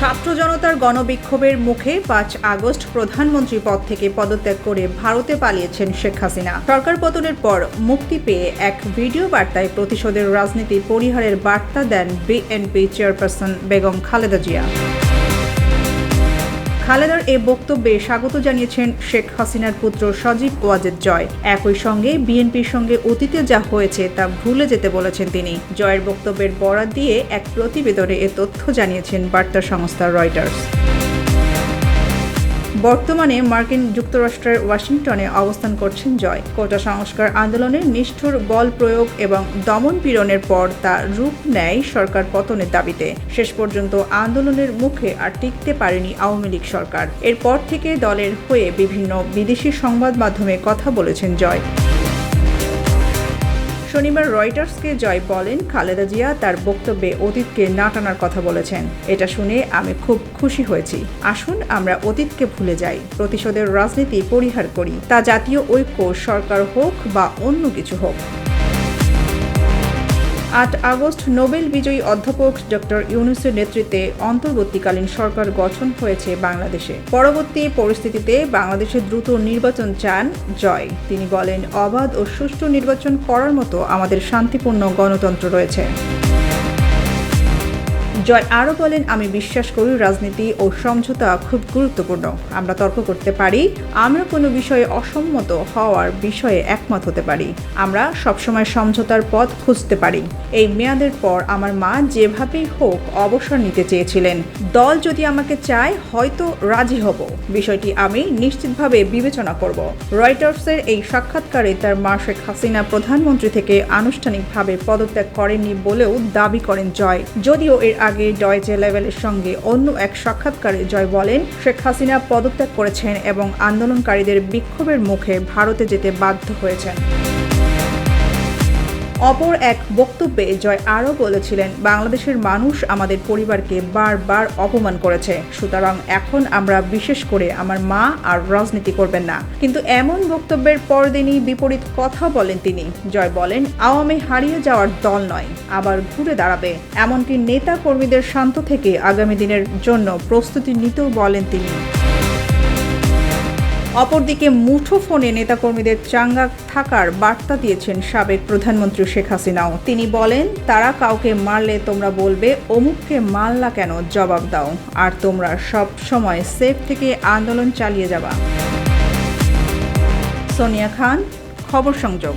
ছাত্র জনতার গণবিক্ষোভের মুখে ৫ আগস্ট প্রধানমন্ত্রী পদ থেকে পদত্যাগ করে ভারতে পালিয়েছেন শেখ হাসিনা। সরকার পতনের পর মুক্তি পেয়ে এক ভিডিও বার্তায় প্রতিশোধের রাজনীতি পরিহারের বার্তা দেন বিএনপি চেয়ারপারসন বেগম খালেদা জিয়া। খালেদার এ বক্তব্যে স্বাগত জানিয়েছেন শেখ হাসিনার পুত্র সজীব ওয়াজেদ জয়। একই সঙ্গে বিএনপির সঙ্গে অতীতে যা হয়েছে তা ভুলে যেতে বলেছেন তিনি। জয়ের বক্তব্যের বরাত দিয়ে এক প্রতিবেদনে এ তথ্য জানিয়েছেন বার্তা সংস্থা রয়টার্স। বর্তমানে মার্কিন যুক্তরাষ্ট্রের ওয়াশিংটনে অবস্থান করছেন জয়। কোটা সংস্কার আন্দোলনের নিষ্ঠুর বল প্রয়োগ এবং দমন পীড়নের পর তা রূপ নেয় সরকার পতনের দাবিতে। শেষ পর্যন্ত আন্দোলনের মুখে আর টিকতে পারেনি আওয়ামী লীগ সরকার। এরপর থেকে দলের হয়ে বিভিন্ন বিদেশি সংবাদ মাধ্যমে কথা বলেছেন জয়। শনিবার রয়টার্সকে জয় বলেন, খালেদা জিয়া তার বক্তব্যে অতীতকে না টানার কথা বলেছেন। এটা শুনে আমি খুব খুশি হয়েছি। আসুন আমরা অতীতকে ভুলে যাই, প্রতিশোধের রাজনীতি পরিহার করি। তা জাতীয় ঐক্য, সরকার হোক বা অন্য কিছু হোক। ৮ আগস্ট নোবেল বিজয়ী অধ্যাপক ডক্টর ইউনূসের নেতৃত্বে অন্তর্বর্তীকালীন সরকার গঠন হয়েছে বাংলাদেশে। পরবর্তী পরিস্থিতিতে বাংলাদেশে দ্রুত নির্বাচন চান জয়। তিনি বলেন, অবাধ ও সুষ্ঠু নির্বাচন করার মতো আমাদের শান্তিপূর্ণ গণতন্ত্র রয়েছে। জয় আরও বলেন, আমি বিশ্বাস করি রাজনীতি ও সমঝোতা খুব গুরুত্বপূর্ণ। আমরা তর্ক করতে পারি, আমরা কোনো বিষয়ে অসম্মত হওয়ার বিষয়ে একমত হতে পারি। আমরা সবসময় সমঝোতার পথ খুঁজতে পারি। এই মেয়াদের পর আমার মা যেভাবেই হোক অবসর নিতে চেয়েছিলেন। দল যদি আমাকে চায় হয়তো রাজি হব। বিষয়টি আমি নিশ্চিতভাবে বিবেচনা করব। রয়টার্সের এই সাক্ষাৎকারে তার মা শেখ হাসিনা প্রধানমন্ত্রী থেকে আনুষ্ঠানিকভাবে পদত্যাগ করেননি বলেও দাবি করেন জয়। যদিও এর আগে ডয়েচে লেভেলের সঙ্গে অন্য এক সাক্ষাৎকারে জয় বলেন, শেখ হাসিনা পদত্যাগ করেছেন এবং আন্দোলনকারীদের বিক্ষোভের মুখে ভারতে যেতে বাধ্য হয়েছেন। অপর এক বক্তব্যে জয় আরও বলেছিলেন, বাংলাদেশের মানুষ আমাদের পরিবারকে বারবার অপমান করেছে। সুতরাং এখন আমরা বিশেষ করে আমার মা আর রাজনীতি করবেন না। কিন্তু এমন বক্তব্যের পরদিনই বিপরীত কথা বলেন তিনি। জয় বলেন, আওয়ামী হারিয়ে যাওয়ার দল নয়, আবার ঘুরে দাঁড়াবে। এমনকি নেতা কর্মীদের শান্ত থেকে আগামী দিনের জন্য প্রস্তুতি নিতেও বলেন তিনি। অপরদিকে মুঠোফোনে নেতাকর্মীদের চাঙ্গা থাকার বার্তা দিয়েছেন সাবেক প্রধানমন্ত্রী শেখ হাসিনাও। তিনি বলেন, তারা কাউকে মারলে তোমরা বলবে অমুককে মারলা কেন, জবাব দাও। আর তোমরা সব সময় সেফ থেকে আন্দোলন চালিয়ে যাবা। সোনিয়া খান, খবর সংযোগ।